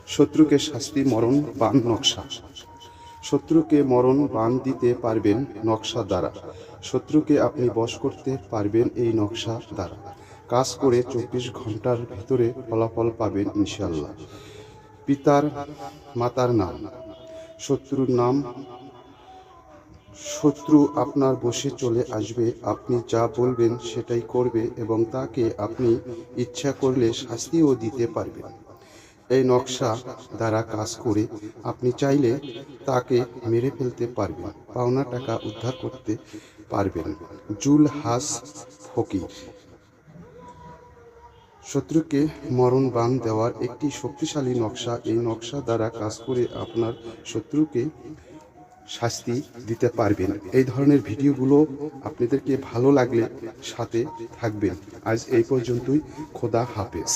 শত্রুকে শাস্তি মরণ বান নকশা। শত্রুকে মরণ বান দিতে পারবেন নকশা দ্বারা। শত্রুকে আপনি বশ করতে পারবেন এই নকশা দ্বারা। কাজ করে 24 ঘন্টার ভিতরে ফলাফল পাবেন ইনশাআল্লাহ। পিতার মাতার নাম, শত্রুর নাম। শত্রু আপনার বশে চলে আসবে, আপনি যা বলবেন সেটাই করবে এবং তাকে আপনি ইচ্ছা করলে শাস্তিও দিতে পারবেন। এই নকশা দ্বারা কাজ করে আপনি চাইলে তাকে মেরে ফেলতে পারবেন, পাওনা টাকা উদ্ধার করতে পারবেন। জুলহাস ফকির। শত্রুকে মরণ বান দেওয়ার একটি শক্তিশালী নকশা। এই নকশা দ্বারা কাজ করে আপনার শত্রুকে শাস্তি দিতে পারবেন। এই ধরনের ভিডিওগুলো আপনাদেরকে ভালো লাগলে সাথে থাকবেন। আজ এই পর্যন্তই। খোদা হাফেজ।